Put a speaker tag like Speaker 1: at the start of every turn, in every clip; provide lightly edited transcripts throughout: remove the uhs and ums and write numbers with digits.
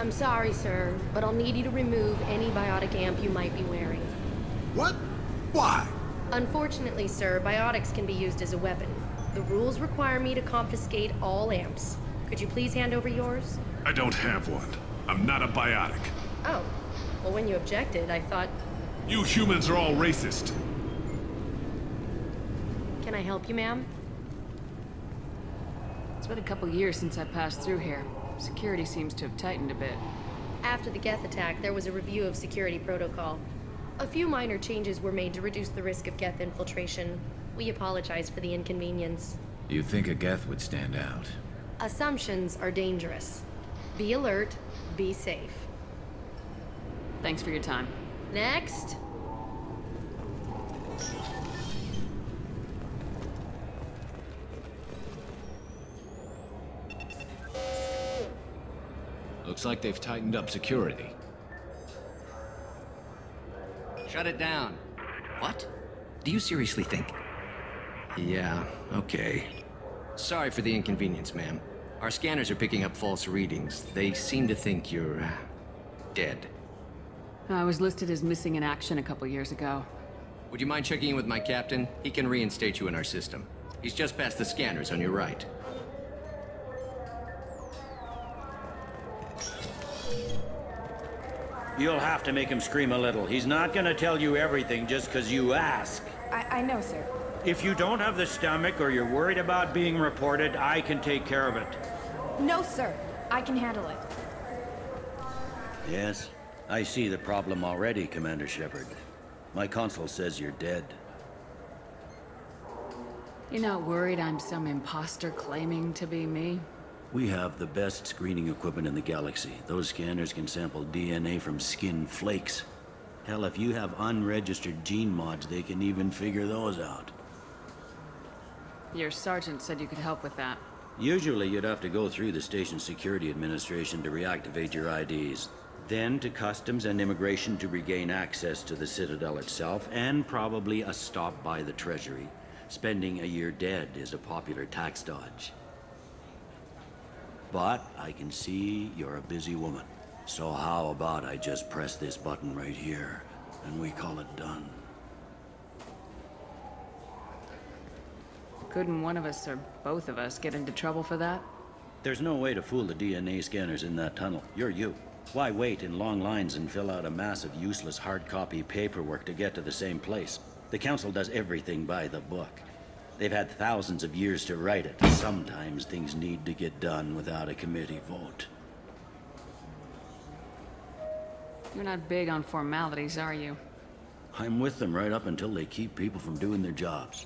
Speaker 1: I'm sorry, sir, but I'll need you to remove any biotic amp you might be wearing.
Speaker 2: What? Why?
Speaker 1: Unfortunately, sir, biotics can be used as a weapon. The rules require me to confiscate all amps. Could you please hand over yours?
Speaker 2: I don't have one. I'm not a biotic.
Speaker 1: Oh. Well, when you objected, I thought...
Speaker 2: You humans are all racist.
Speaker 1: Can I help you, ma'am?
Speaker 3: It's been a couple years since I passed through here. Security seems to have tightened a bit.
Speaker 1: After the Geth attack, there was a review of security protocol. A few minor changes were made to reduce the risk of Geth infiltration. We apologize for the inconvenience.
Speaker 4: You think a Geth would stand out?
Speaker 1: Assumptions are dangerous. Be alert, be safe.
Speaker 3: Thanks for your time.
Speaker 1: Next!
Speaker 4: Looks like they've tightened up security.
Speaker 5: Shut it down. What? Do you seriously think? Yeah, okay. Sorry for the inconvenience, ma'am. Our scanners are picking up false readings. They seem to think you're... dead.
Speaker 3: I was listed as missing in action a couple years ago.
Speaker 5: Would you mind checking in with my captain? He can reinstate you in our system. He's just past the scanners on your right.
Speaker 6: You'll have to make him scream a little. He's not gonna tell you everything just because you ask.
Speaker 7: I know, sir.
Speaker 6: If you don't have the stomach or you're worried about being reported, I can take care of it.
Speaker 7: No, sir. I can handle it.
Speaker 6: Yes, I see the problem already, Commander Shepard. My console says you're dead.
Speaker 3: You're not worried I'm some imposter claiming to be me?
Speaker 6: We have the best screening equipment in the galaxy. Those scanners can sample DNA from skin flakes. Hell, if you have unregistered gene mods, they can even figure those out.
Speaker 3: Your sergeant said you could help with that.
Speaker 6: Usually you'd have to go through the station security administration to reactivate your IDs. Then to customs and immigration to regain access to the Citadel itself, and probably a stop by the Treasury. Spending a year dead is a popular tax dodge. But I can see you're a busy woman. So how about I just press this button right here, and we call it done?
Speaker 3: Couldn't one of us, or both of us, get into trouble for that?
Speaker 6: There's no way to fool the DNA scanners in that tunnel. You're you. Why wait in long lines and fill out a massive useless hard copy paperwork to get to the same place? The Council does everything by the book. They've had thousands of years to write it. Sometimes things need to get done without a committee vote.
Speaker 3: You're not big on formalities, are you?
Speaker 6: I'm with them right up until they keep people from doing their jobs.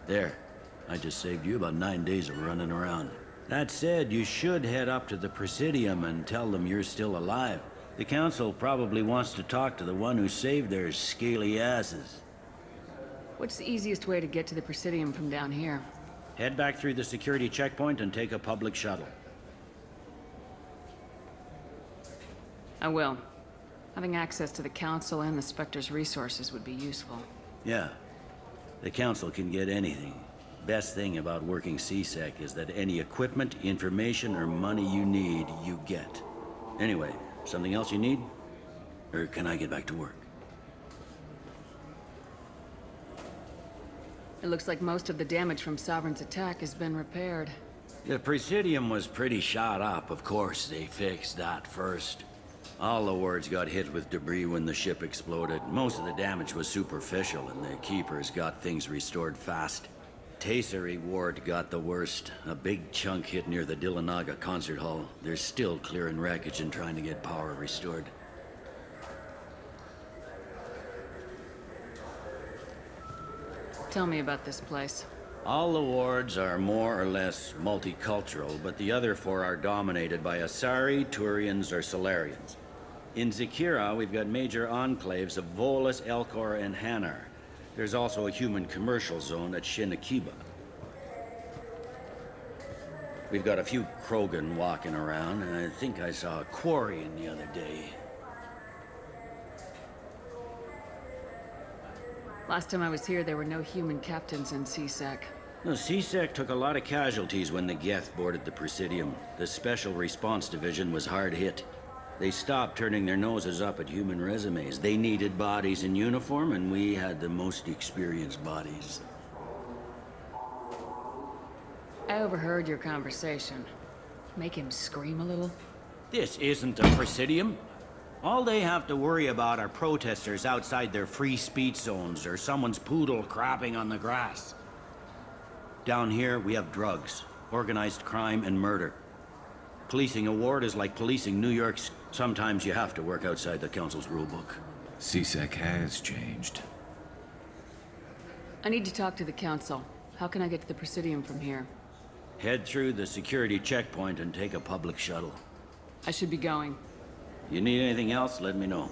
Speaker 6: There. I just saved you about 9 days of running around. That said, you should head up to the Presidium and tell them you're still alive. The Council probably wants to talk to the one who saved their scaly asses.
Speaker 3: What's the easiest way to get to the Presidium from down here?
Speaker 6: Head back through the security checkpoint and take a public shuttle.
Speaker 3: I will. Having access to the Council and the Spectre's resources would be useful.
Speaker 6: Yeah. The Council can get anything. Best thing about working CSEC is that any equipment, information, or money you need, you get. Anyway, something else you need? Or can I get back to work?
Speaker 3: It looks like most of the damage from Sovereign's attack has been repaired.
Speaker 6: The Presidium was pretty shot up. Of course, they fixed that first. All the wards got hit with debris when the ship exploded. Most of the damage was superficial, and the Keepers got things restored fast. Tasery Ward got the worst. A big chunk hit near the Dillanaga concert hall. They're still clearing wreckage and trying to get power restored.
Speaker 3: Tell me about this place.
Speaker 6: All the wards are more or less multicultural, but the other four are dominated by Asari, Turians, or Solarians. In Zakira, we've got major enclaves of Volus, Elcor, and Hanar. There's also a human commercial zone at Shinakiba. We've got a few Krogan walking around, and I think I saw a Quarian the other day.
Speaker 3: Last time I was here, there were no human captains in CSEC.
Speaker 6: The CSEC took a lot of casualties when the Geth boarded the Presidium. The Special Response Division was hard hit. They stopped turning their noses up at human resumes. They needed bodies in uniform, and we had the most experienced bodies.
Speaker 3: I overheard your conversation. Make him scream a little?
Speaker 6: This isn't a Presidium. All they have to worry about are protesters outside their free speech zones or someone's poodle crapping on the grass. Down here, we have drugs, organized crime, and murder. Policing a ward is like policing New York's. Sometimes you have to work outside the Council's rulebook.
Speaker 4: CSEC has changed.
Speaker 3: I need to talk to the Council. How can I get to the Presidium from here?
Speaker 6: Head through the security checkpoint and take a public shuttle.
Speaker 3: I should be going.
Speaker 6: You need anything else, let me know.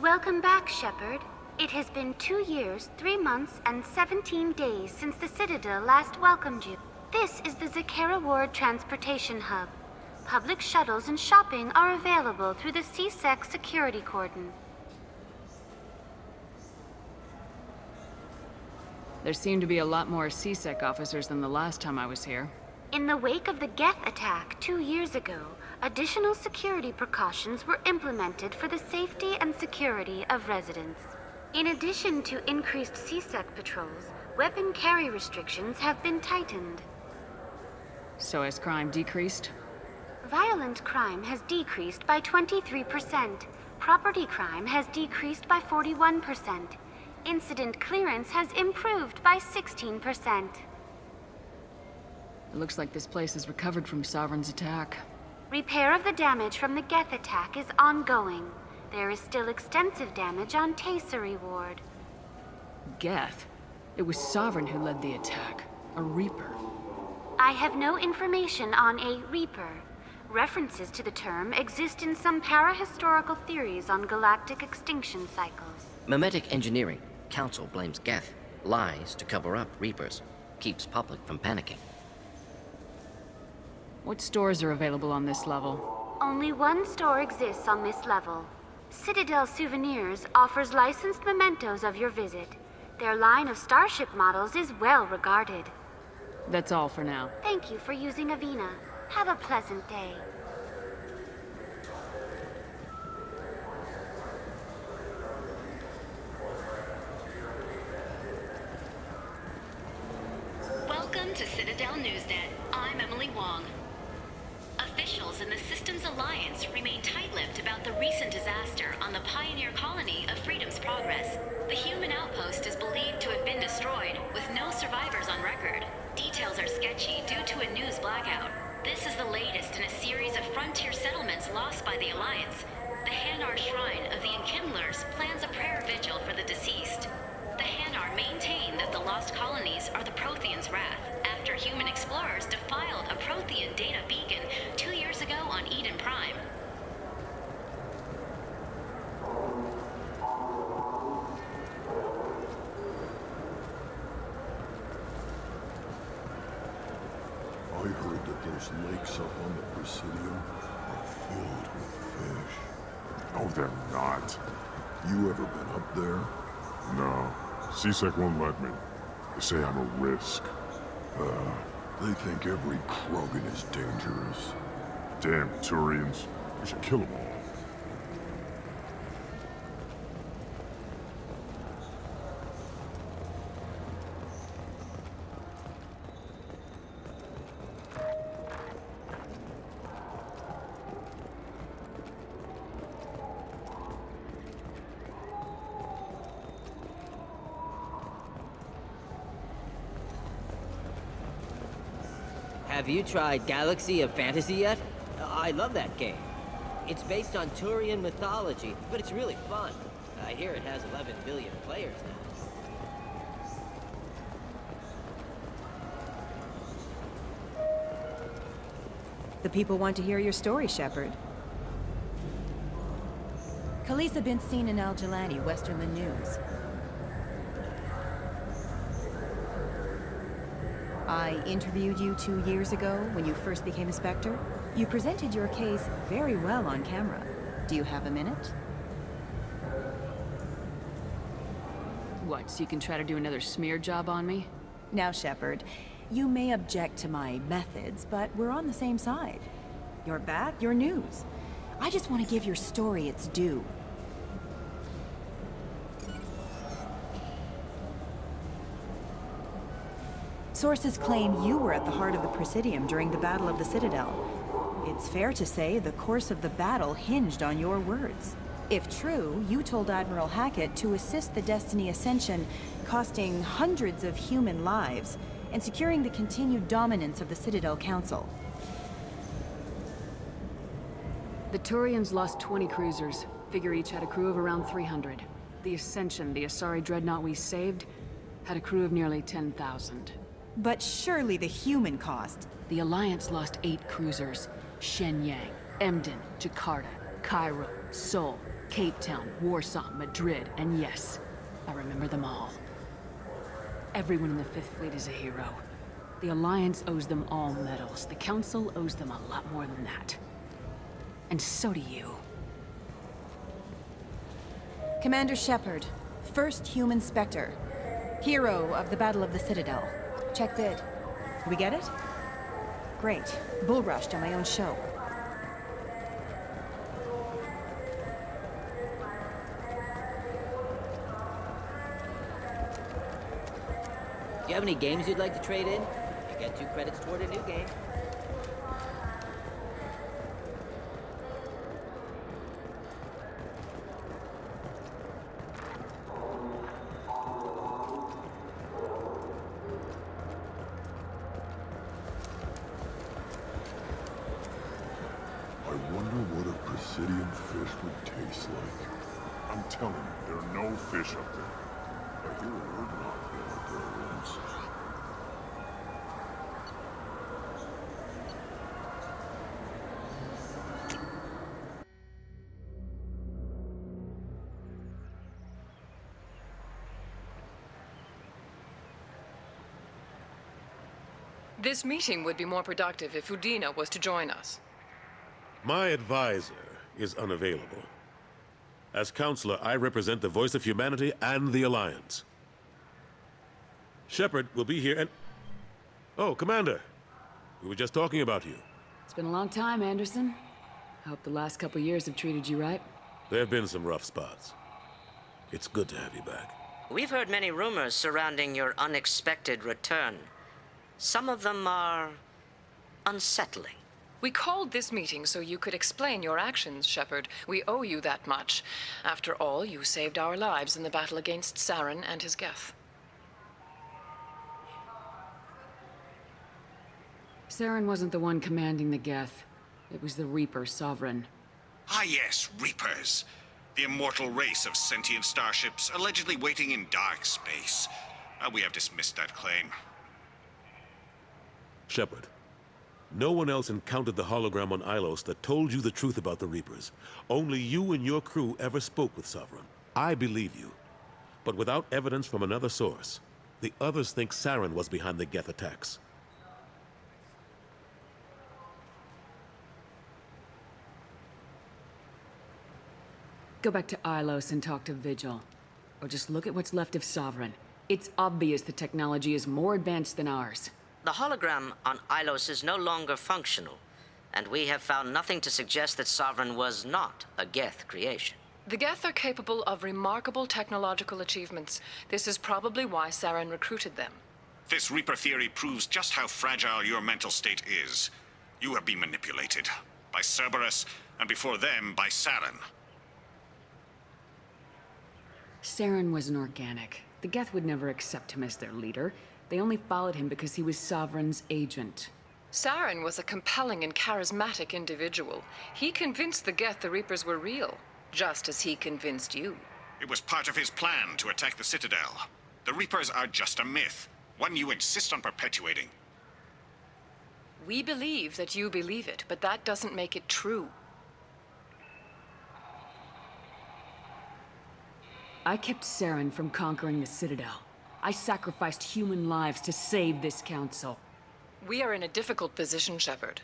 Speaker 8: Welcome back, Shepard. It has been 2 years, 3 months, and 17 days since the Citadel last welcomed you. This is the Zakera Ward Transportation Hub. Public shuttles and shopping are available through the CSEC security cordon.
Speaker 3: There seem to be a lot more CSEC officers than the last time I was here.
Speaker 8: In the wake of the Geth attack 2 years ago, additional security precautions were implemented for the safety and security of residents. In addition to increased CSEC patrols, weapon carry restrictions have been tightened.
Speaker 3: So has crime decreased?
Speaker 8: Violent crime has decreased by 23%. Property crime has decreased by 41%. Incident clearance has improved by 16%.
Speaker 3: It looks like this place has recovered from Sovereign's attack.
Speaker 8: Repair of the damage from the Geth attack is ongoing. There is still extensive damage on Tasery Ward.
Speaker 3: Geth? It was Sovereign who led the attack. A Reaper.
Speaker 8: I have no information on a Reaper. References to the term exist in some parahistorical theories on galactic extinction cycles.
Speaker 9: Memetic engineering. Council blames Geth. Lies to cover up Reapers. Keeps public from panicking.
Speaker 3: What stores are available on this level?
Speaker 8: Only one store exists on this level. Citadel Souvenirs offers licensed mementos of your visit. Their line of starship models is well regarded.
Speaker 3: That's all for now.
Speaker 8: Thank you for using Avina. Have a pleasant day.
Speaker 10: Welcome to Citadel Newsnet. I'm Emily Wong. Officials in the Systems Alliance remain tight-lipped about the recent disaster on the pioneer colony of Freedom's Progress. The human outpost is believed to have been destroyed, with no survivors on record. Details are sketchy due to a news blackout. This is the latest in a series of frontier settlements lost by the Alliance. The Hanar Shrine of the Enkindlers plans a prayer vigil for the deceased. The Hanar maintain that the lost colonies are the Protheans' wrath, after human explorers defiled a Prothean data beacon 2 years ago on Eden Prime.
Speaker 11: I heard that those lakes up on the Presidium are filled with fish.
Speaker 2: No, they're not.
Speaker 11: You ever been up there?
Speaker 2: No. CSEC won't let me. They say I'm a risk.
Speaker 11: They think every Krogan is dangerous.
Speaker 2: Damn Turians. We should kill them all.
Speaker 12: Have you tried Galaxy of Fantasy yet? I love that game. It's based on Turian mythology, but it's really fun. I hear it has 11 billion players now.
Speaker 13: The people want to hear your story, Shepard. Khaleesa been seen in Al Jelani, Westerland News. I interviewed you 2 years ago when you first became a Spectre. You presented your case very well on camera. Do you have a minute?
Speaker 3: What, so you can try to do another smear job on me?
Speaker 13: Now, Shepard, you may object to my methods, but we're on the same side. You're back, you're news. I just want to give your story its due. Sources claim you were at the heart of the Presidium during the Battle of the Citadel. It's fair to say the course of the battle hinged on your words. If true, you told Admiral Hackett to assist the Destiny Ascension, costing hundreds of human lives, and securing the continued dominance of the Citadel Council.
Speaker 3: The Turians lost 20 cruisers. Figure each had a crew of around 300. The Ascension, the Asari dreadnought we saved, had a crew of nearly 10,000.
Speaker 13: But surely the human cost.
Speaker 3: The Alliance lost 8 cruisers. Shenyang, Emden, Jakarta, Cairo, Seoul, Cape Town, Warsaw, Madrid, and yes, I remember them all. Everyone in the Fifth Fleet is a hero. The Alliance owes them all medals. The Council owes them a lot more than that. And so do you.
Speaker 13: Commander Shepard, first human Spectre. Hero of the Battle of the Citadel. Check bid. We get it? Great. Bull rushed on my own show.
Speaker 12: Do you have any games you'd like to trade in? You get 2 credits toward a new game.
Speaker 11: I wonder what a Presidium fish would taste like.
Speaker 2: I'm telling you, there are no fish up there.
Speaker 11: I hear a word not there out there once.
Speaker 14: This meeting would be more productive if Udina was to join us.
Speaker 15: My advisor is unavailable. As counselor, I represent the voice of humanity and the Alliance. Shepard will be here and... Oh, Commander. We were just talking about you.
Speaker 3: It's been a long time, Anderson. I hope the last couple years have treated you right.
Speaker 15: There have been some rough spots. It's good to have you back.
Speaker 9: We've heard many rumors surrounding your unexpected return. Some of them are unsettling.
Speaker 14: We called this meeting so you could explain your actions, Shepard. We owe you that much. After all, you saved our lives in the battle against Saren and his Geth.
Speaker 3: Saren wasn't the one commanding the Geth. It was the Reaper Sovereign.
Speaker 16: Ah yes, Reapers. The immortal race of sentient starships allegedly waiting in dark space. We have dismissed that claim.
Speaker 15: Shepard, no one else encountered the hologram on Ilos that told you the truth about the Reapers. Only you and your crew ever spoke with Sovereign. I believe you. But without evidence from another source, the others think Saren was behind the Geth attacks.
Speaker 3: Go back to Ilos and talk to Vigil. Or just look at what's left of Sovereign. It's obvious the technology is more advanced than ours.
Speaker 9: The hologram on Ilos is no longer functional, and we have found nothing to suggest that Sovereign was not a Geth creation.
Speaker 14: The Geth are capable of remarkable technological achievements. This is probably why Saren recruited them.
Speaker 16: This Reaper theory proves just how fragile your mental state is. You have been manipulated. By Cerberus, and before them, by Saren.
Speaker 3: Saren was an organic. The Geth would never accept him as their leader. They only followed him because he was Sovereign's agent.
Speaker 14: Saren was a compelling and charismatic individual. He convinced the Geth the Reapers were real, just as he convinced you.
Speaker 16: It was part of his plan to attack the Citadel. The Reapers are just a myth, one you insist on perpetuating.
Speaker 14: We believe that you believe it, but that doesn't make it true.
Speaker 3: I kept Saren from conquering the Citadel. I sacrificed human lives to save this council.
Speaker 14: We are in a difficult position, Shepard.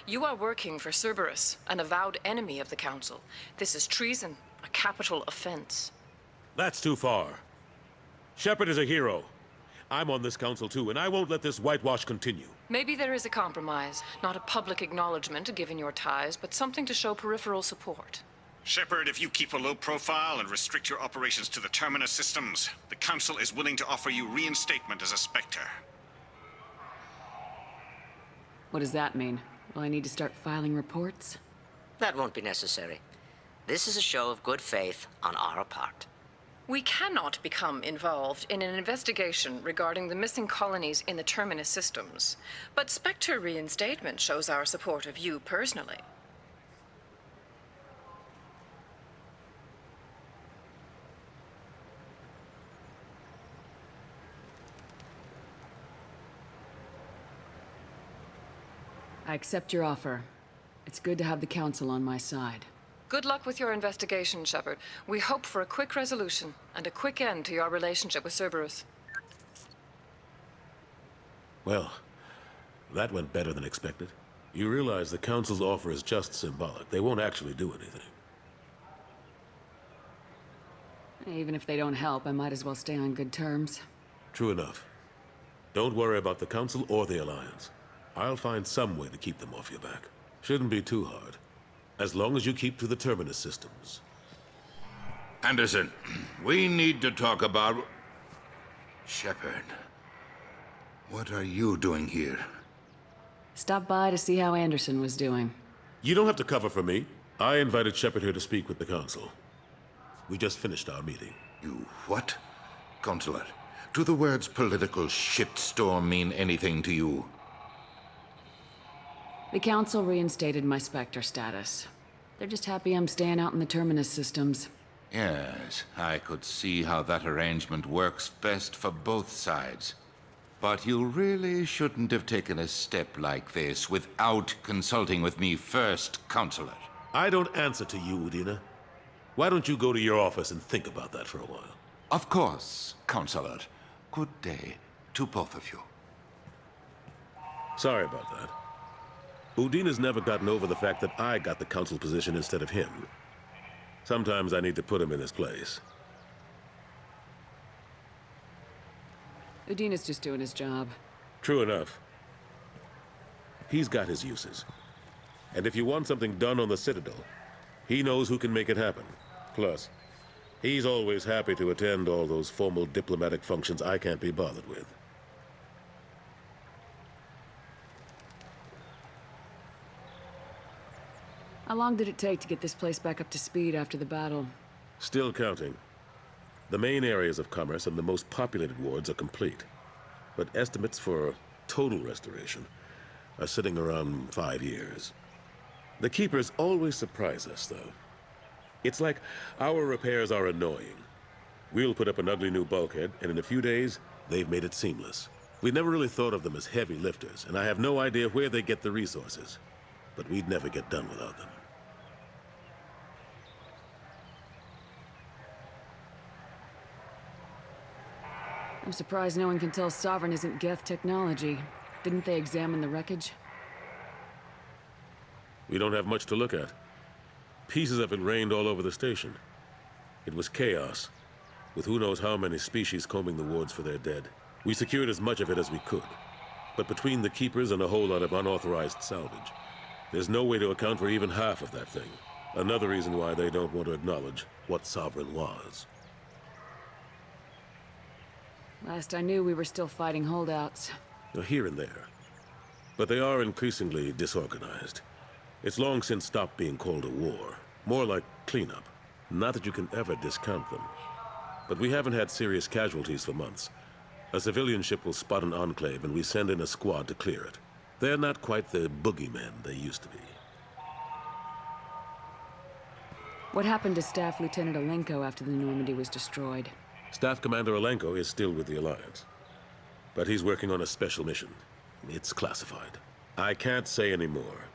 Speaker 14: You are working for Cerberus, an avowed enemy of the Council. This is treason, a capital offense.
Speaker 15: That's too far. Shepard is a hero. I'm on this council too, and I won't let this whitewash continue.
Speaker 14: Maybe there is a compromise. Not a public acknowledgement given your ties, but something to show peripheral support.
Speaker 16: Shepard, if you keep a low profile and restrict your operations to the Terminus systems, the Council is willing to offer you reinstatement as a Spectre.
Speaker 3: What does that mean? Will I need to start filing reports?
Speaker 9: That won't be necessary. This is a show of good faith on our part.
Speaker 14: We cannot become involved in an investigation regarding the missing colonies in the Terminus systems. But Spectre reinstatement shows our support of you personally.
Speaker 3: I accept your offer. It's good to have the Council on my side.
Speaker 14: Good luck with your investigation, Shepard. We hope for a quick resolution and a quick end to your relationship with Cerberus.
Speaker 15: Well, that went better than expected. You realize the Council's offer is just symbolic. They won't actually do anything.
Speaker 3: Even if they don't help, I might as well stay on good terms.
Speaker 15: True enough. Don't worry about the Council or the Alliance. I'll find some way to keep them off your back. Shouldn't be too hard. As long as you keep to the Terminus systems.
Speaker 17: Anderson, we need to talk about... Shepard. What are you doing here?
Speaker 3: Stop by to see how Anderson was doing.
Speaker 15: You don't have to cover for me. I invited Shepard here to speak with the Council. We just finished our meeting.
Speaker 17: You what? Consular, do the words political shitstorm mean anything to you?
Speaker 3: The Council reinstated my Spectre status. They're just happy I'm staying out in the Terminus systems.
Speaker 17: Yes, I could see how that arrangement works best for both sides. But you really shouldn't have taken a step like this without consulting with me first, Consular.
Speaker 15: I don't answer to you, Udina. Why don't you go to your office and think about that for a while?
Speaker 17: Of course, Consular. Good day to both of you.
Speaker 15: Sorry about that. Udina's never gotten over the fact that I got the Council position instead of him. Sometimes I need to put him in his place.
Speaker 3: Udina's just doing his job.
Speaker 15: True enough. He's got his uses. And if you want something done on the Citadel, he knows who can make it happen. Plus, he's always happy to attend all those formal diplomatic functions I can't be bothered with.
Speaker 3: How long did it take to get this place back up to speed after the battle?
Speaker 15: Still counting. The main areas of commerce and the most populated wards are complete. But estimates for total restoration are sitting around 5 years. The Keepers always surprise us, though. It's like our repairs are annoying. We'll put up an ugly new bulkhead, and in a few days, they've made it seamless. We never really thought of them as heavy lifters, and I have no idea where they get the resources. But we'd never get done without them.
Speaker 3: I'm surprised no one can tell Sovereign isn't Geth technology. Didn't they examine the wreckage?
Speaker 15: We don't have much to look at. Pieces of it rained all over the station. It was chaos, with who knows how many species combing the wards for their dead. We secured as much of it as we could. But between the Keepers and a whole lot of unauthorized salvage, there's no way to account for even half of that thing. Another reason why they don't want to acknowledge what Sovereign was.
Speaker 3: Last I knew, we were still fighting holdouts.
Speaker 15: Here and there. But they are increasingly disorganized. It's long since stopped being called a war. More like cleanup. Not that you can ever discount them. But we haven't had serious casualties for months. A civilian ship will spot an enclave and we send in a squad to clear it. They're not quite the boogeymen they used to be.
Speaker 3: What happened to Staff Lieutenant Alenko after the Normandy was destroyed?
Speaker 15: Staff Commander Alenko is still with the Alliance. But he's working on a special mission. It's classified. I can't say any more.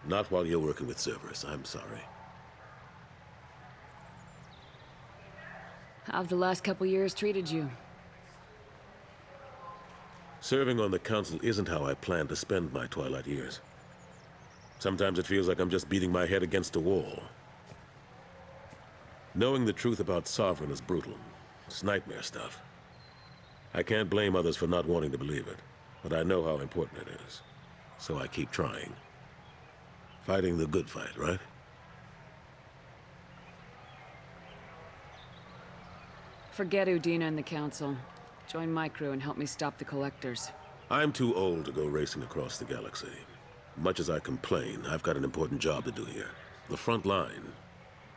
Speaker 15: Not while you're working with Cerberus, I'm sorry.
Speaker 3: How have the last couple years treated you?
Speaker 15: Serving on the Council isn't how I plan to spend my twilight years. Sometimes it feels like I'm just beating my head against a wall. Knowing the truth about Sovereign is brutal. It's nightmare stuff. I can't blame others for not wanting to believe it, but I know how important it is. So I keep trying. Fighting the good fight, right?
Speaker 3: Forget Udina and the Council. Join my crew and help me stop the Collectors.
Speaker 15: I'm too old to go racing across the galaxy. Much as I complain, I've got an important job to do here. The front line.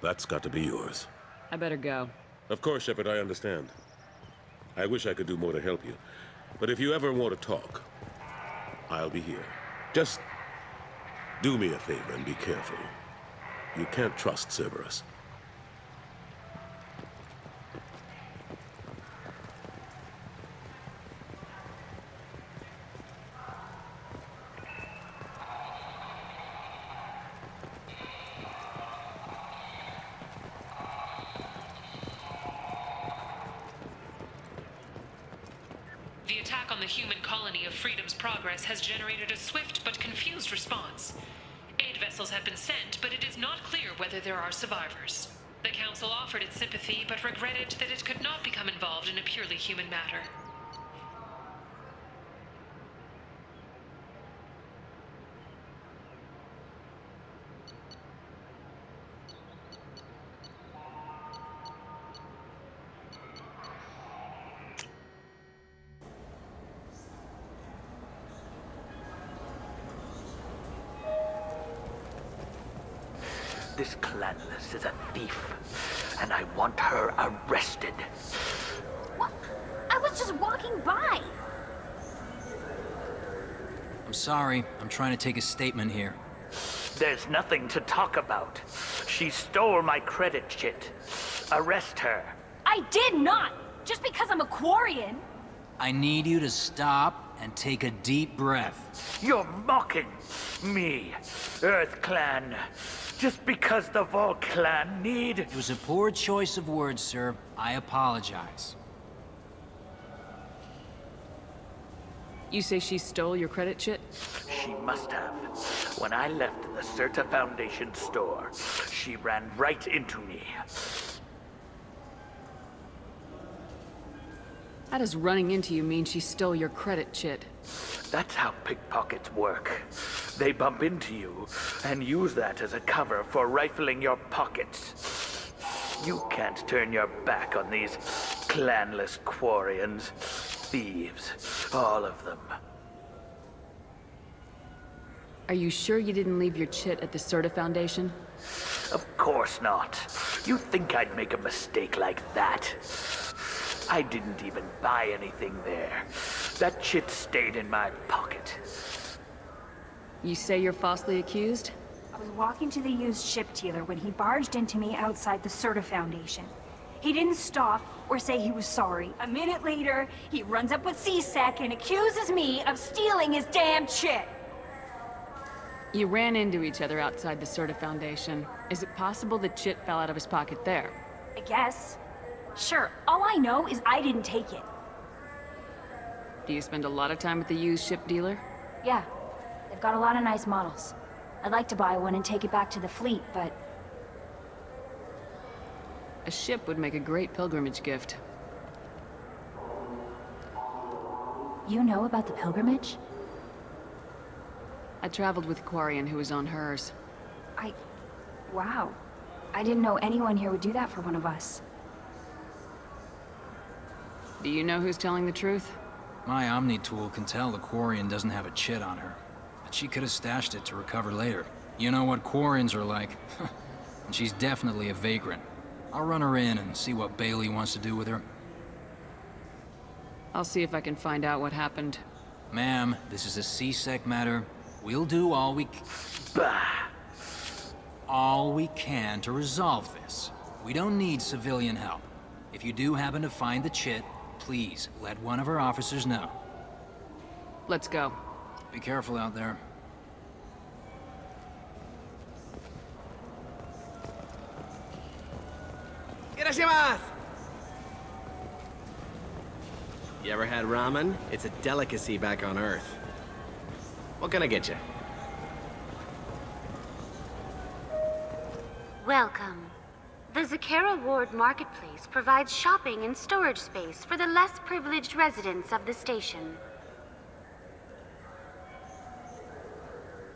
Speaker 15: That's got to be yours.
Speaker 3: I better go.
Speaker 15: Of course, Shepard, I understand. I wish I could do more to help you. But if you ever want to talk, I'll be here. Just do me a favor and be careful. You can't trust Cerberus.
Speaker 14: The attack on the human colony of Freedom's Progress has generated a swift but confused response. Aid vessels have been sent, but it is not clear whether there are survivors. The Council offered its sympathy, but regretted that it could not become involved in a purely human matter.
Speaker 18: This clanless is a thief, and I want her arrested.
Speaker 8: What? I was just walking by.
Speaker 19: I'm sorry. I'm trying to take a statement here.
Speaker 18: There's nothing to talk about. She stole my credit chit. Arrest her.
Speaker 7: I did not! Just because I'm a Quarian!
Speaker 19: I need you to stop and take a deep breath.
Speaker 18: You're mocking me, Earth Clan. Just because the Vol Clan need...
Speaker 19: It was a poor choice of words, sir. I apologize.
Speaker 3: You say she stole your credit chit?
Speaker 18: She must have. When I left the Certa Foundation store, she ran right into me.
Speaker 3: How does running into you mean she stole your credit chit?
Speaker 18: That's how pickpockets work. They bump into you and use that as a cover for rifling your pockets. You can't turn your back on these clanless Quarians. Thieves, all of them.
Speaker 3: Are you sure you didn't leave your chit at the Certa Foundation?
Speaker 18: Of course not. You think I'd make a mistake like that? I didn't even buy anything there. That chit stayed in my pocket.
Speaker 3: You say you're falsely accused?
Speaker 7: I was walking to the used ship dealer when he barged into me outside the Certa Foundation. He didn't stop or say he was sorry. A minute later, he runs up with C-Sec and accuses me of stealing his damn chit.
Speaker 3: You ran into each other outside the Certa Foundation. Is it possible the chit fell out of his pocket there?
Speaker 7: I guess. Sure, all I know is I didn't take it.
Speaker 3: Do you spend a lot of time at the used ship dealer?
Speaker 7: Yeah, they've got a lot of nice models. I'd like to buy one and take it back to the fleet, but...
Speaker 3: A ship would make a great pilgrimage gift.
Speaker 7: You know about the pilgrimage?
Speaker 3: I traveled with Quarian who was on hers.
Speaker 7: Wow. I didn't know anyone here would do that for one of us.
Speaker 3: Do you know who's telling the truth?
Speaker 19: My Omni tool can tell the Quarian doesn't have a chit on her. But she could have stashed it to recover later. You know what Quarians are like. And she's definitely a vagrant. I'll run her in and see what Bailey wants to do with her.
Speaker 3: I'll see if I can find out what happened.
Speaker 19: Ma'am, this is a C-Sec matter. We'll do all we can to resolve this. We don't need civilian help. If you do happen to find the chit, please let one of our officers know.
Speaker 3: Let's go.
Speaker 19: Be careful out there.
Speaker 20: Irashimasu! You ever had ramen? It's a delicacy back on Earth. What can I get you?
Speaker 8: Welcome. The Zakera Ward Marketplace provides shopping and storage space for the less privileged residents of the station.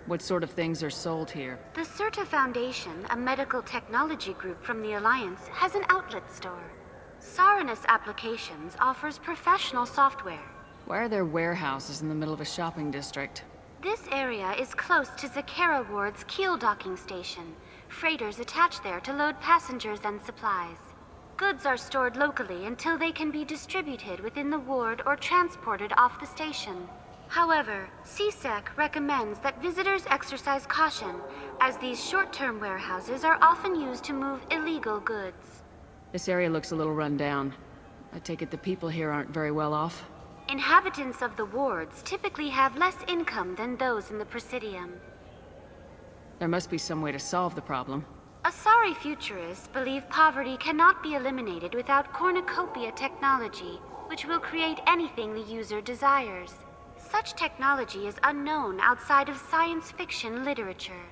Speaker 3: What sort of things are sold here?
Speaker 8: The CERTA Foundation, a medical technology group from the Alliance, has an outlet store. Saranus Applications offers professional software.
Speaker 3: Why are there warehouses in the middle of a shopping district?
Speaker 8: This area is close to Zakera Ward's keel docking station. Freighters attach there to load passengers and supplies. Goods are stored locally until they can be distributed within the ward or transported off the station. However, CSEC recommends that visitors exercise caution, as these short-term warehouses are often used to move illegal goods.
Speaker 3: This area looks a little run down. I take it the people here aren't very well off?
Speaker 8: Inhabitants of the wards typically have less income than those in the Presidium.
Speaker 3: There must be some way to solve the problem.
Speaker 8: Asari futurists believe poverty cannot be eliminated without cornucopia technology, which will create anything the user desires. Such technology is unknown outside of science fiction literature.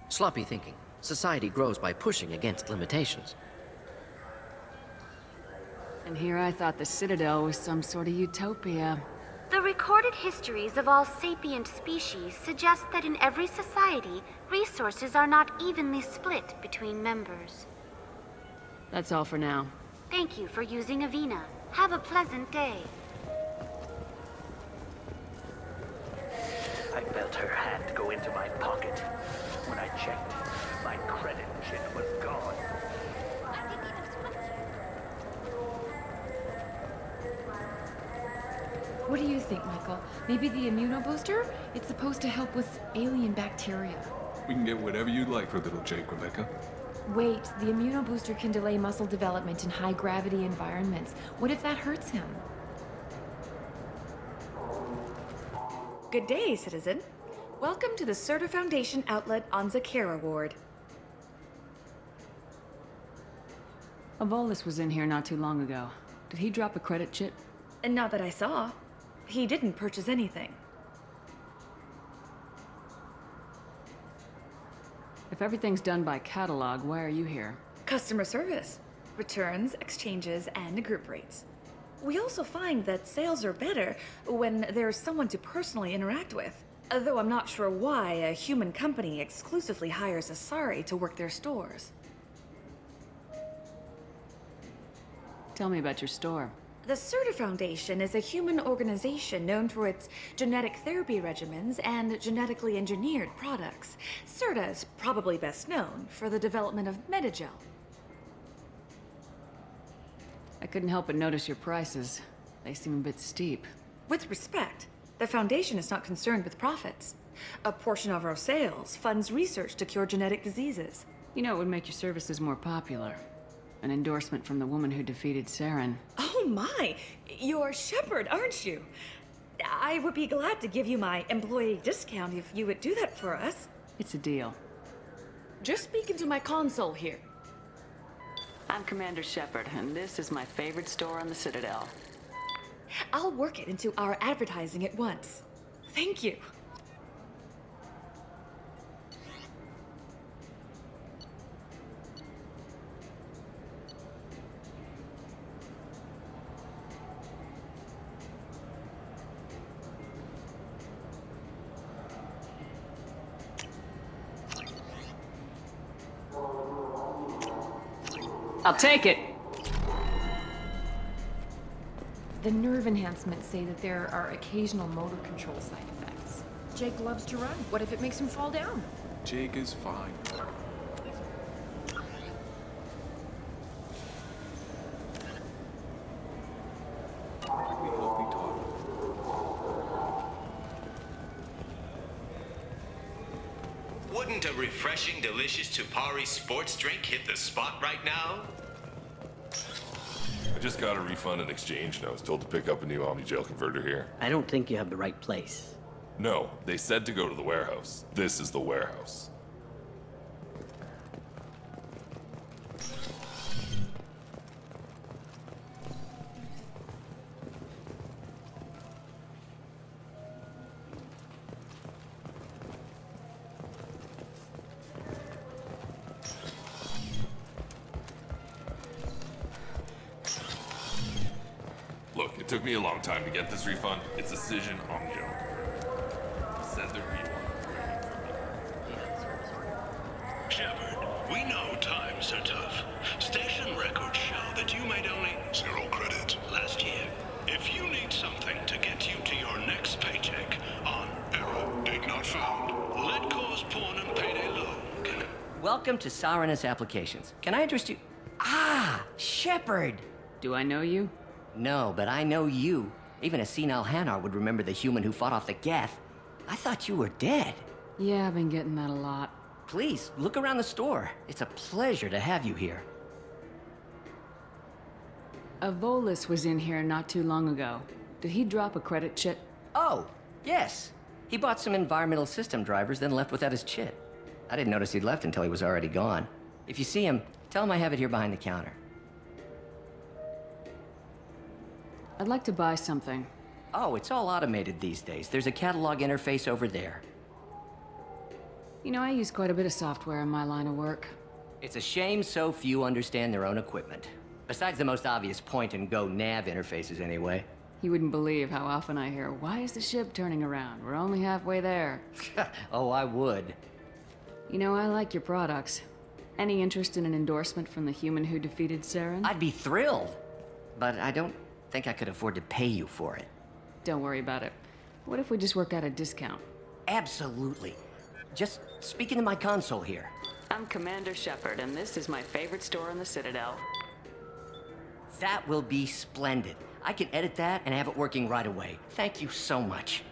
Speaker 5: Sloppy thinking. Society grows by pushing against limitations.
Speaker 3: And here I thought the Citadel was some sort of utopia.
Speaker 8: The recorded histories of all sapient species suggest that in every society, resources are not evenly split between members.
Speaker 3: That's all for now.
Speaker 8: Thank you for using Avina. Have a pleasant day.
Speaker 18: I felt her hand go into my pocket. When I checked, my credit chit was gone.
Speaker 21: What do you think, Michael? Maybe the immunobooster? It's supposed to help with alien bacteria.
Speaker 22: We can get whatever you'd like for little Jake, Rebecca.
Speaker 21: Wait, the immunobooster can delay muscle development in high-gravity environments. What if that hurts him?
Speaker 23: Good day, citizen. Welcome to the CERTA Foundation outlet on Zakera Ward.
Speaker 3: Avolis was in here not too long ago. Did he drop a credit chit?
Speaker 23: And not that I saw. He didn't purchase anything.
Speaker 3: If everything's done by catalog, why are you here?
Speaker 23: Customer service. Returns, exchanges, and group rates. We also find that sales are better when there's someone to personally interact with. Though I'm not sure why a human company exclusively hires Asari to work their stores.
Speaker 3: Tell me about your store.
Speaker 23: The CERTA Foundation is a human organization known for its genetic therapy regimens and genetically engineered products. CERTA is probably best known for the development of Metagel.
Speaker 3: I couldn't help but notice your prices. They seem a bit steep.
Speaker 23: With respect, the Foundation is not concerned with profits. A portion of our sales funds research to cure genetic diseases.
Speaker 3: You know, it would make your services more popular. An endorsement from the woman who defeated Saren.
Speaker 23: Oh my! You're Shepard, aren't you? I would be glad to give you my employee discount if you would do that for us.
Speaker 3: It's a deal.
Speaker 23: Just speak into my console here.
Speaker 3: I'm Commander Shepard, and this is my favorite store on the Citadel.
Speaker 23: I'll work it into our advertising at once. Thank you.
Speaker 3: I'll take it!
Speaker 21: The nerve enhancements say that there are occasional motor control side effects. Jake loves to run. What if it makes him fall down?
Speaker 22: Jake is fine. Perfectly healthy toddler.
Speaker 24: Wouldn't a refreshing, delicious Tupari sports drink hit the spot right now?
Speaker 2: I just got a refund in exchange, and I was told to pick up a new Omni-Gel converter here.
Speaker 25: I don't think you have the right place.
Speaker 2: No, they said to go to the warehouse. This is the warehouse.
Speaker 1: Look, it took me a long time to get this refund. It's a decision on Joe. He said there'd be one.
Speaker 4: Shepard, we know times are tough. Station records show that you made only
Speaker 11: 0 credit
Speaker 4: last year. If you need something to get you to your next paycheck on
Speaker 11: error, date not found.
Speaker 4: Lead cause porn and payday loan.
Speaker 5: Welcome to Sarenus Applications. Can I interest you? Ah, Shepard!
Speaker 3: Do I know you?
Speaker 5: No, but I know you. Even a senile Hanar would remember the human who fought off the Geth. I thought you were dead.
Speaker 3: Yeah, I've been getting that a lot.
Speaker 5: Please, look around the store. It's a pleasure to have you here.
Speaker 3: Avolis was in here not too long ago. Did he drop a credit chit?
Speaker 5: Oh, yes. He bought some environmental system drivers, then left without his chit. I didn't notice he'd left until he was already gone. If you see him, tell him I have it here behind the counter.
Speaker 3: I'd like to buy something.
Speaker 5: Oh, it's all automated these days. There's a catalog interface over there.
Speaker 3: You know, I use quite a bit of software in my line of work.
Speaker 5: It's a shame so few understand their own equipment. Besides the most obvious point-and-go nav interfaces, anyway.
Speaker 3: You wouldn't believe how often I hear, "Why is the ship turning around? We're only halfway there."
Speaker 5: Oh, I would.
Speaker 3: You know, I like your products. Any interest in an endorsement from the human who defeated Saren?
Speaker 5: I'd be thrilled. But I don't think I could afford to pay you for it.
Speaker 3: Don't worry about it. What if we just work out a discount?
Speaker 5: Absolutely. Just speak into my console here.
Speaker 3: I'm Commander Shepard, and this is my favorite store in the Citadel.
Speaker 5: That will be splendid. I can edit that and have it working right away. Thank you so much.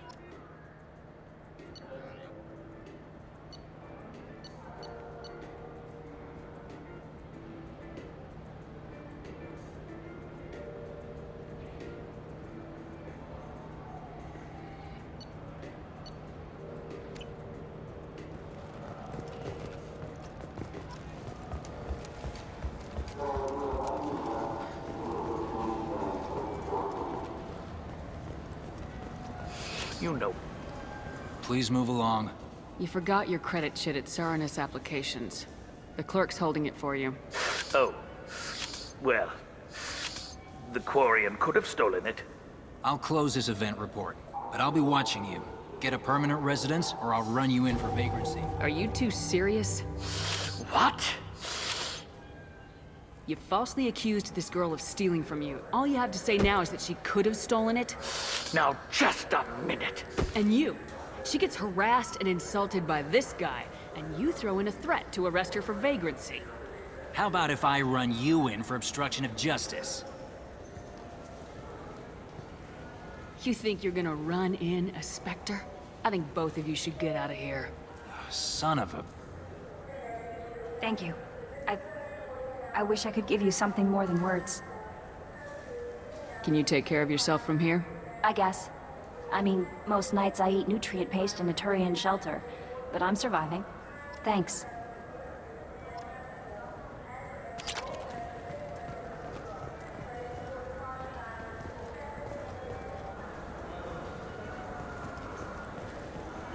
Speaker 18: You know.
Speaker 19: Please move along.
Speaker 3: You forgot your credit chit at Sarenus Applications. The clerk's holding it for you.
Speaker 18: Oh. Well, the Quarian could have stolen it.
Speaker 19: I'll close this event report, but I'll be watching you. Get a permanent residence, or I'll run you in for vagrancy.
Speaker 3: Are you two serious?
Speaker 18: What?
Speaker 3: You falsely accused this girl of stealing from you. All you have to say now is that she could have stolen it.
Speaker 18: Now, just a minute.
Speaker 3: And you. She gets harassed and insulted by this guy, and you throw in a threat to arrest her for vagrancy.
Speaker 19: How about if I run you in for obstruction of justice?
Speaker 3: You think you're gonna run in a Spectre? I think both of you should get out of here.
Speaker 19: Son of a...
Speaker 7: Thank you. I wish I could give you something more than words.
Speaker 3: Can you take care of yourself from here?
Speaker 7: I guess. I mean, most nights I eat nutrient paste in a Turian shelter, but I'm surviving. Thanks.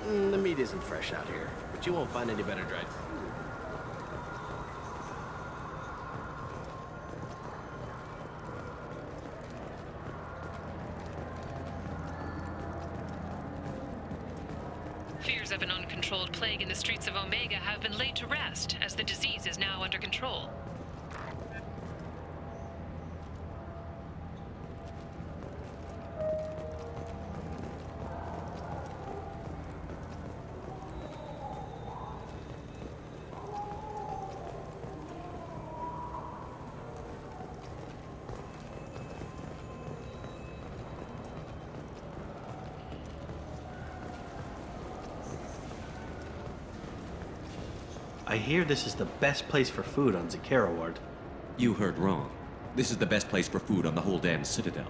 Speaker 20: The meat isn't fresh out here, but you won't find any better dried.
Speaker 14: Fears of an uncontrolled plague in the streets of Omega have been laid to rest, as the disease is now under control.
Speaker 6: I hear this is the best place for food on Zakera Ward.
Speaker 10: You heard wrong. This is the best place for food on the whole damn Citadel.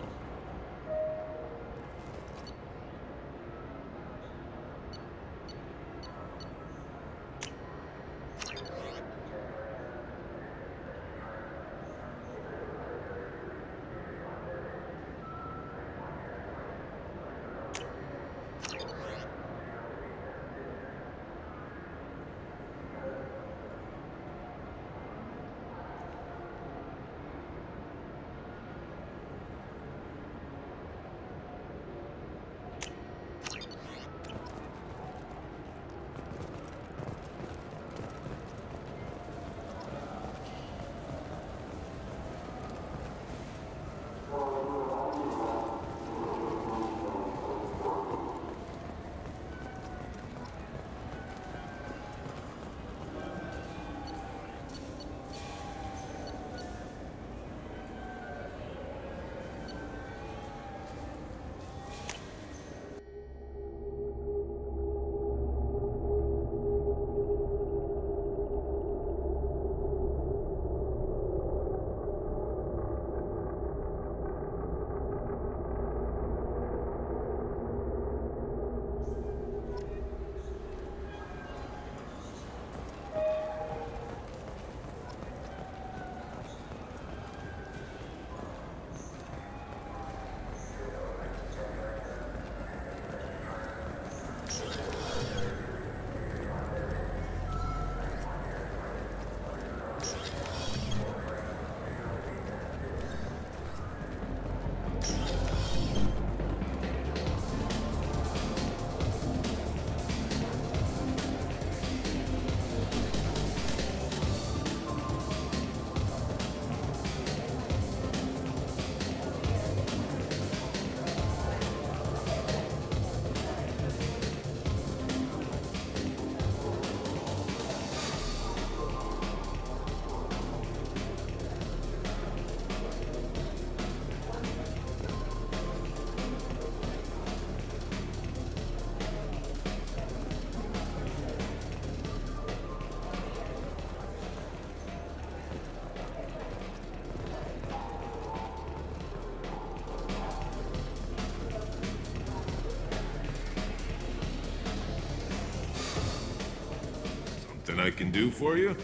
Speaker 9: I can do for you?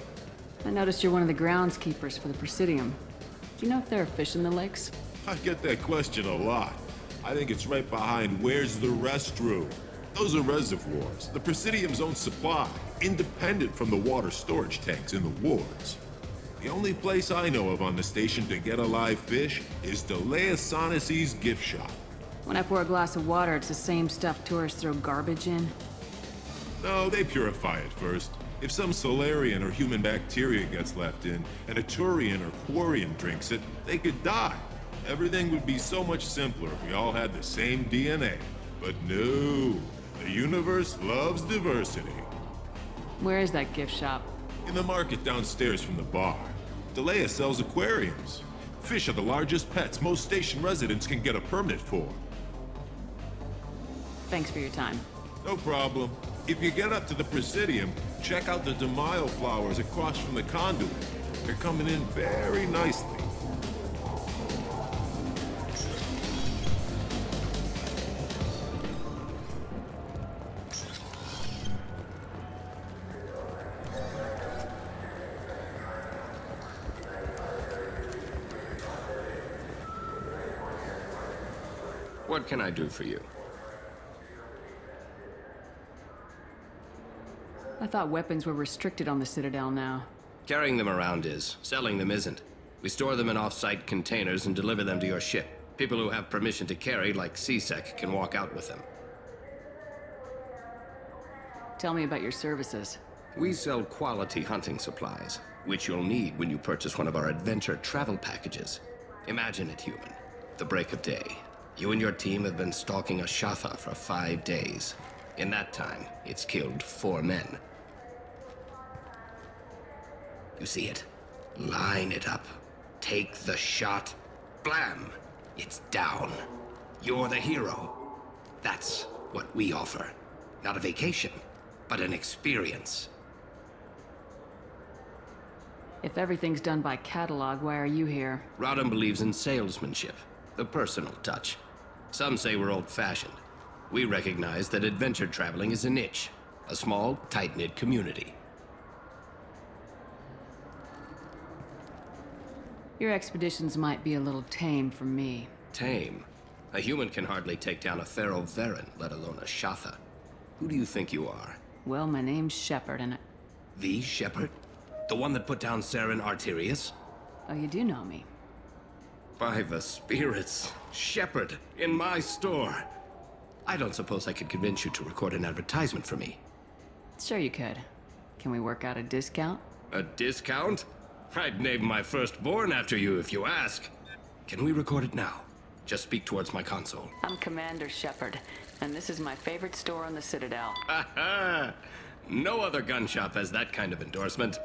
Speaker 3: I noticed you're one of the groundskeepers for the Presidium. Do you know if there are fish in the lakes?
Speaker 9: I get that question a lot. I think it's right behind where's the restroom. Those are reservoirs, the Presidium's own supply, independent from the water storage tanks in the wards. The only place I know of on the station to get a live fish is Deleasonesi's gift shop.
Speaker 3: When I pour a glass of water, it's the same stuff tourists throw garbage in?
Speaker 9: No, they purify it first. If some Solarian or human bacteria gets left in, and a Turian or Quarian drinks it, they could die. Everything would be so much simpler if we all had the same DNA. But no, the universe loves diversity.
Speaker 3: Where is that gift shop?
Speaker 9: In the market downstairs from the bar. Delea sells aquariums. Fish are the largest pets most station residents can get a permit for.
Speaker 3: Thanks for your time.
Speaker 9: No problem. If you get up to the Presidium, check out the De Mayo flowers across from the conduit. They're coming in very nicely.
Speaker 20: What can I do for you?
Speaker 3: I thought weapons were restricted on the Citadel now.
Speaker 20: Carrying them around is. Selling them isn't. We store them in off-site containers and deliver them to your ship. People who have permission to carry, like CSEC, can walk out with them.
Speaker 3: Tell me about your services.
Speaker 20: We sell quality hunting supplies, which you'll need when you purchase one of our adventure travel packages. Imagine it, human. The break of day. You and your team have been stalking a Shafa for 5 days. In that time, it's killed 4 men. You see it? Line it up. Take the shot. Blam! It's down. You're the hero. That's what we offer. Not a vacation, but an experience.
Speaker 3: If everything's done by catalog, why are you here?
Speaker 20: Rodham believes in salesmanship, the personal touch. Some say we're old-fashioned. We recognize that adventure traveling is a niche, a small, tight-knit community.
Speaker 3: Your expeditions might be a little tame for me.
Speaker 20: Tame? A human can hardly take down a Pharaoh Varen, let alone a Shatha. Who do you think you are?
Speaker 3: Well, my name's Shepard, and
Speaker 20: The Shepard? The one that put down Saren Arterius?
Speaker 3: Oh, you do know me.
Speaker 20: By the spirits, Shepard, in my store. I don't suppose I could convince you to record an advertisement for me.
Speaker 3: Sure you could. Can we work out a discount?
Speaker 20: A discount? I'd name my firstborn after you if you ask. Can we record it now? Just speak towards my console.
Speaker 3: I'm Commander Shepard, and this is my favorite store on the Citadel.
Speaker 20: Ha ha! No other gun shop has that kind of endorsement.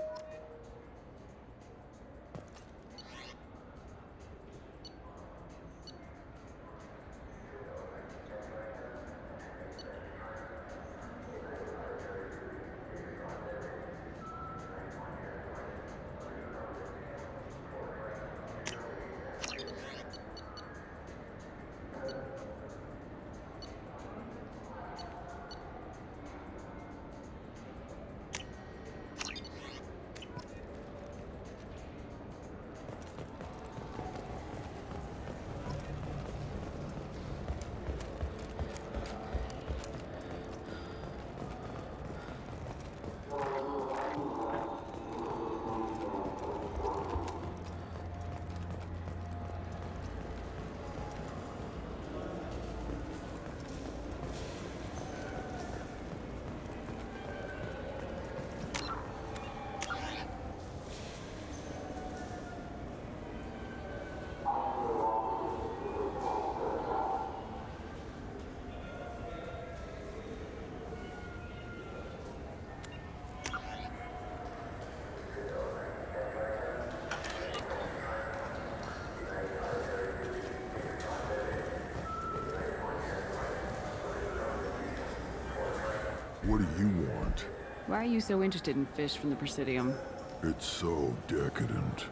Speaker 11: What do you want?
Speaker 3: Why are you so interested in fish from the Presidium?
Speaker 11: It's so decadent.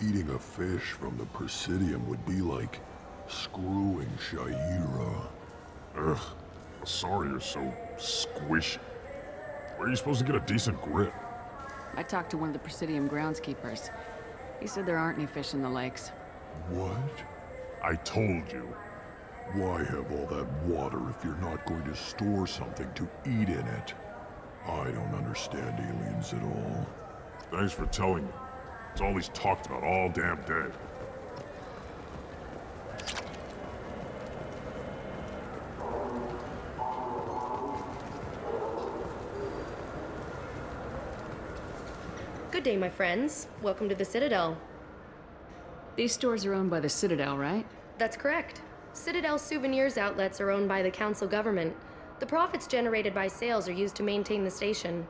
Speaker 11: Eating a fish from the Presidium would be like screwing Shaira.
Speaker 2: Ugh, sorry you're so squishy. Where are you supposed to get a decent grip?
Speaker 3: I talked to one of the Presidium groundskeepers. He said there aren't any fish in the lakes.
Speaker 11: What?
Speaker 2: I told you.
Speaker 11: Why have all that water if you're not going to store something to eat in it? I don't understand aliens at all.
Speaker 2: Thanks for telling me. It's all he's talked about all damn day.
Speaker 12: Good day, my friends. Welcome to the Citadel.
Speaker 3: These stores are owned by the Citadel, right?
Speaker 12: That's correct. Citadel souvenirs outlets are owned by the Council government. The profits generated by sales are used to maintain the station.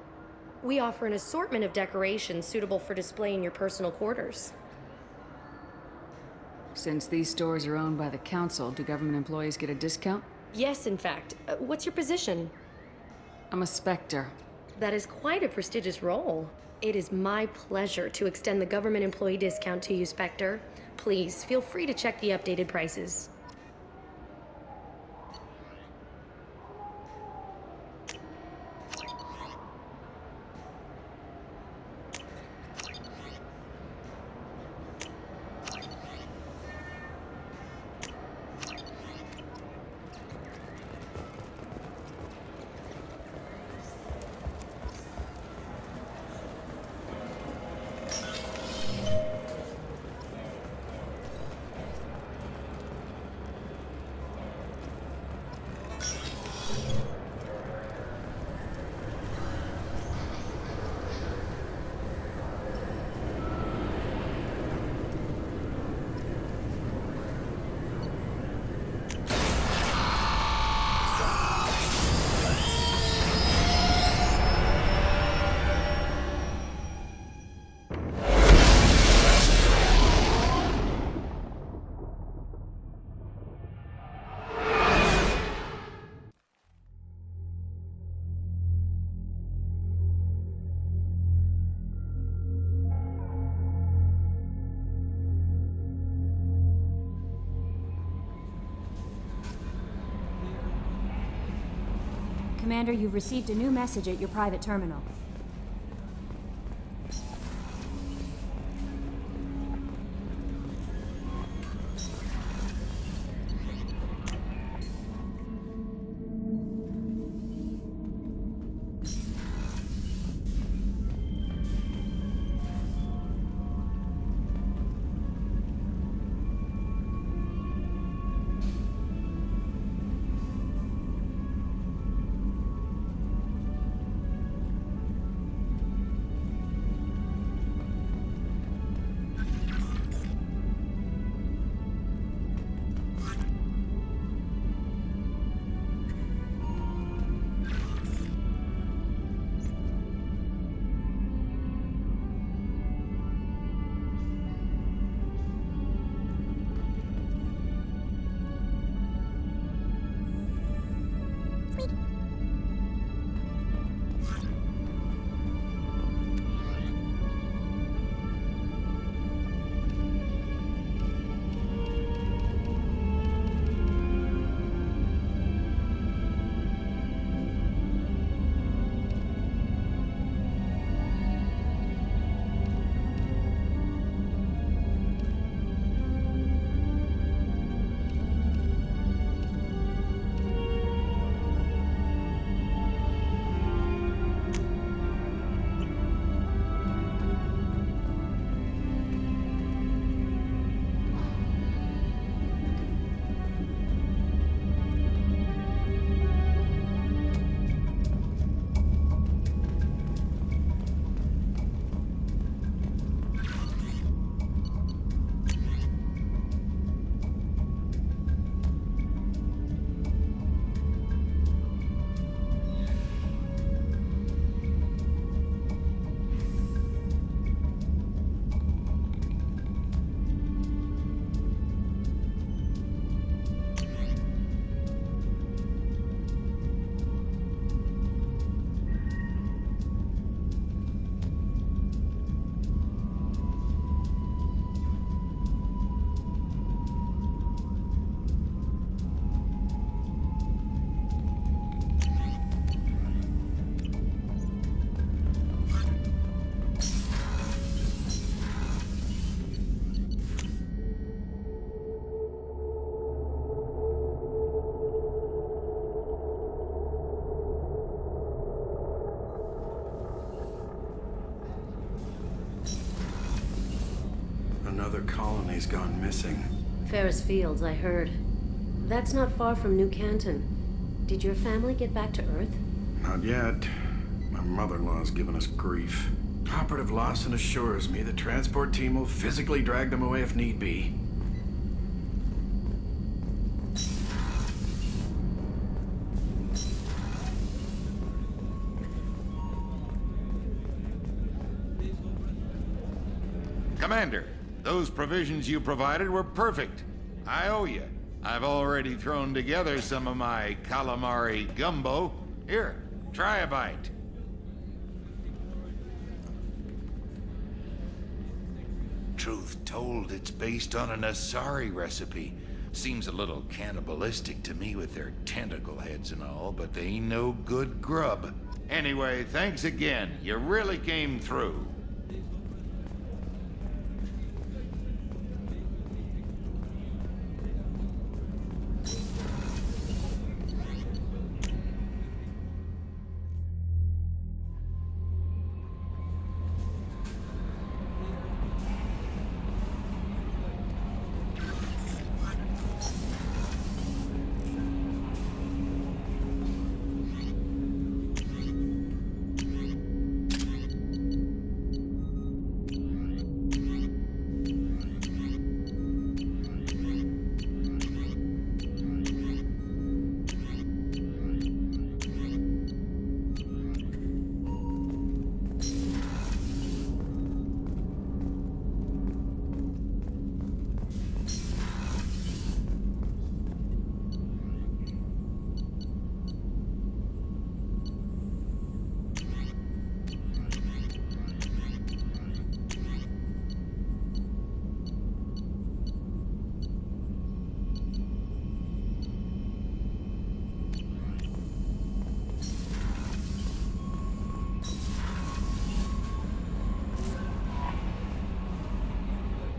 Speaker 12: We offer an assortment of decorations suitable for display in your personal quarters.
Speaker 3: Since these stores are owned by the Council, do government employees get a discount?
Speaker 12: Yes, in fact. What's your position?
Speaker 3: I'm a Spectre.
Speaker 12: That is quite a prestigious role. It is my pleasure to extend the government employee discount to you, Spectre. Please, feel free to check the updated prices.
Speaker 13: Commander, you've received a new message at your private terminal.
Speaker 8: other colonies gone missing.
Speaker 15: Ferris Fields, I heard. That's not far from New Canton. Did your family get back to Earth?
Speaker 8: Not yet. My mother-in-law's given us grief. Operative Lawson assures me the transport team will physically drag them away if need be.
Speaker 16: Commander, those provisions you provided were perfect. I owe you. I've already thrown together some of my calamari gumbo. Here, try a bite. Truth told, it's based on an Asari recipe. Seems a little cannibalistic to me with their tentacle heads and all, but they ain't no good grub. Anyway, thanks again. You really came through.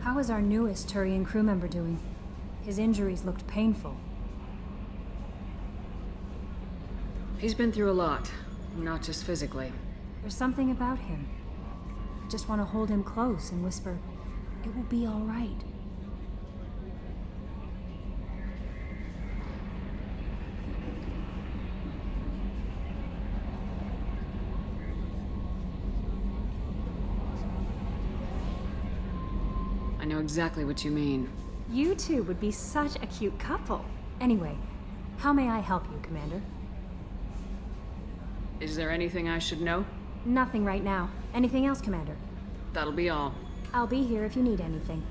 Speaker 13: How is our newest Turian crew member doing? His injuries looked painful.
Speaker 3: He's been through a lot, not just physically.
Speaker 13: There's something about him. I just want to hold him close and whisper, "It will be all right."
Speaker 3: I know exactly what you mean.
Speaker 13: You two would be such a cute couple. Anyway, how may I help you, Commander?
Speaker 3: Is there anything I should know?
Speaker 13: Nothing right now. Anything else, Commander?
Speaker 3: That'll be all.
Speaker 13: I'll be here if you need anything.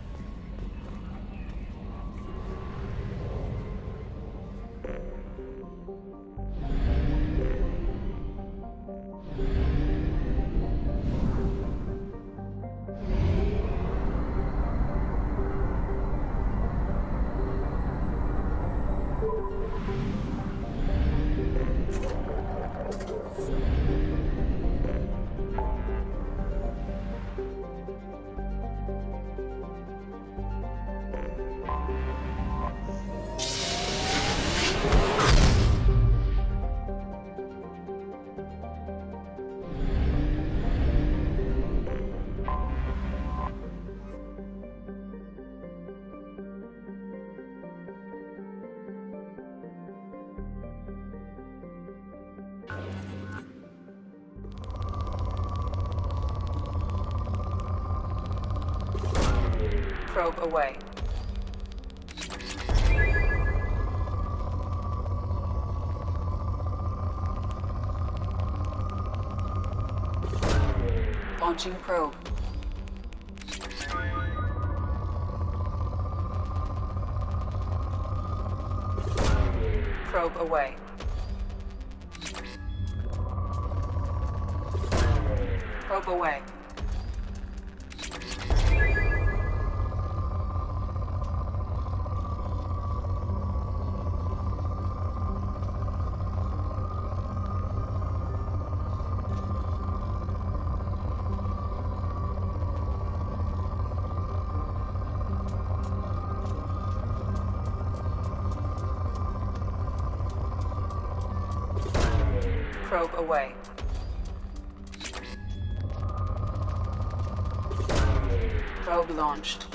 Speaker 3: Probe away. Launching probe. Probe away. Probe away. Probe away. Probe launched.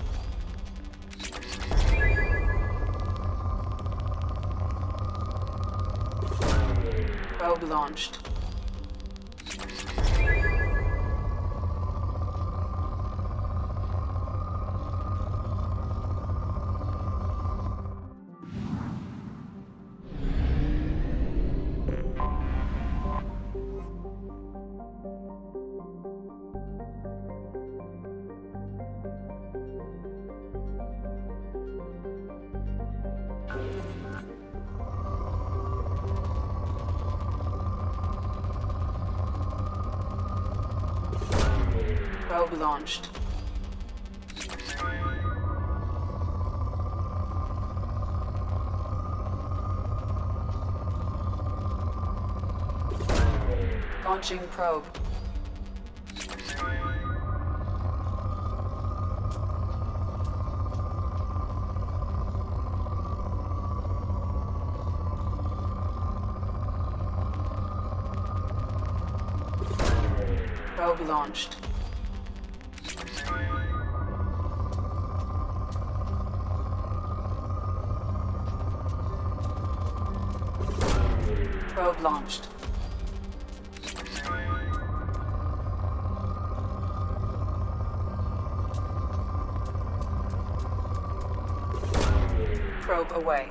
Speaker 3: Probe launched. Probe launched. Launching probe. Probe launched. Probe launched. Probe away.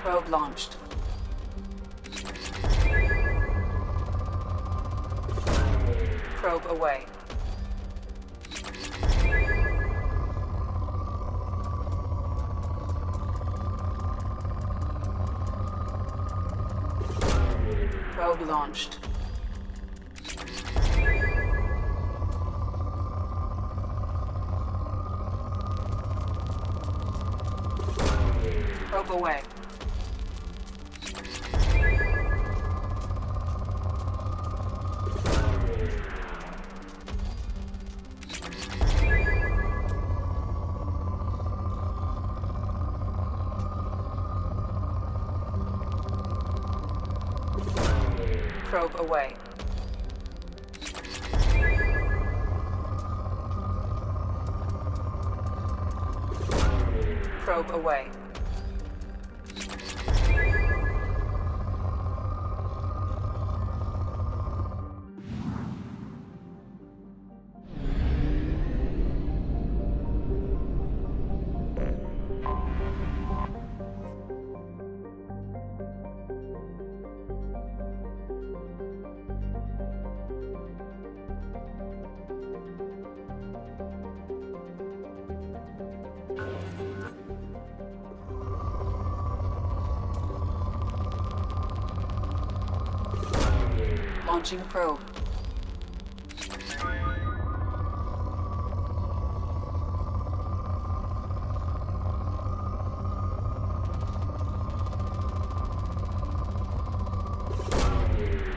Speaker 3: Probe launched. Probe away. Probe launched. Probe away. Probe away. Probe away. Launching probe.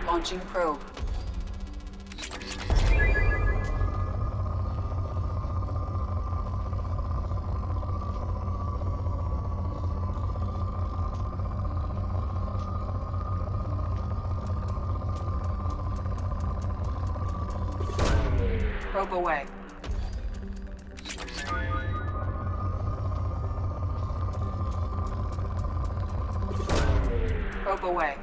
Speaker 3: Launching probe. Probe away. Probe away.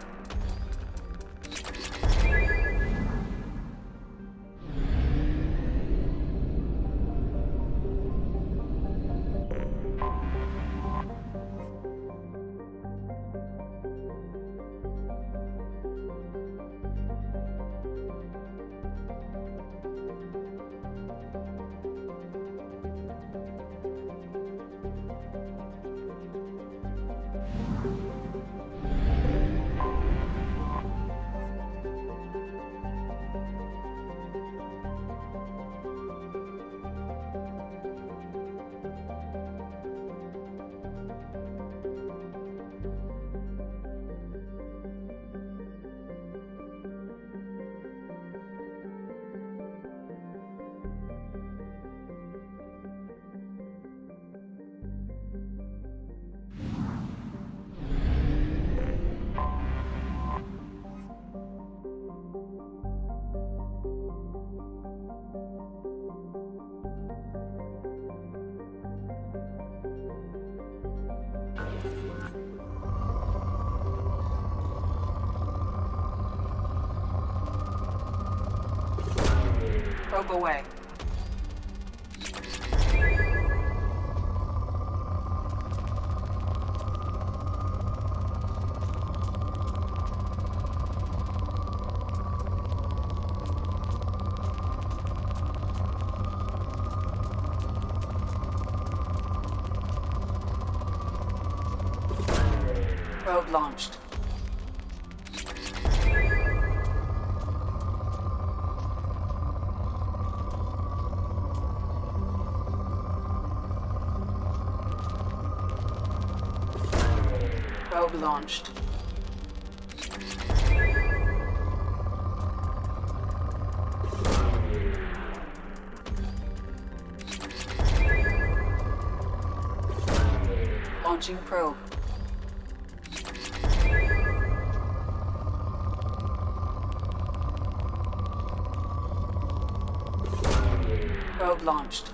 Speaker 3: Probe away. Probe launched. Probe launched. Launching probe. Probe launched.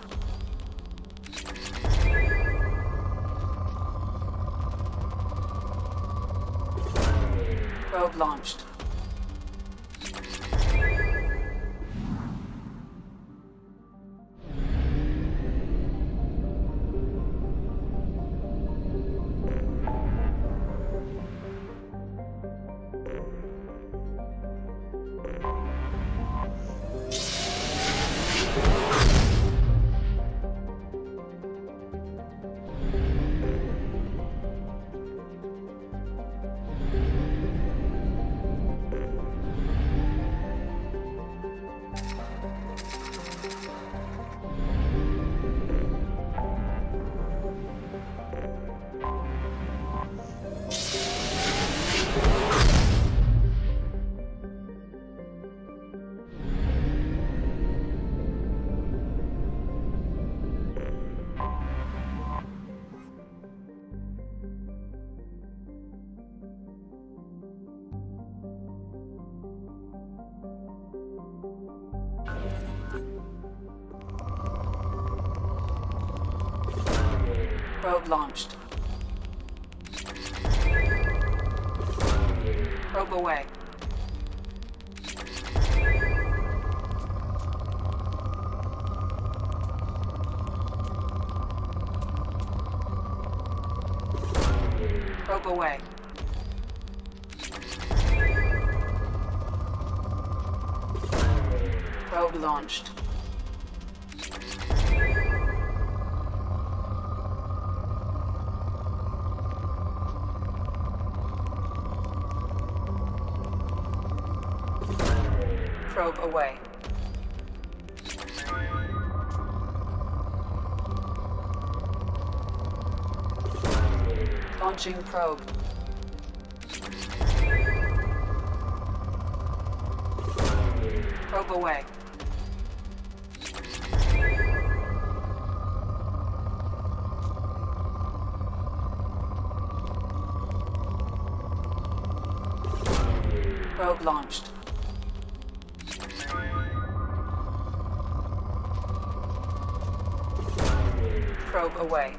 Speaker 3: Probe launched. Probe launched. Probe away. Probe away. Probe launched. Probe away. Launching probe. Probe away. Probe launched. Probe away.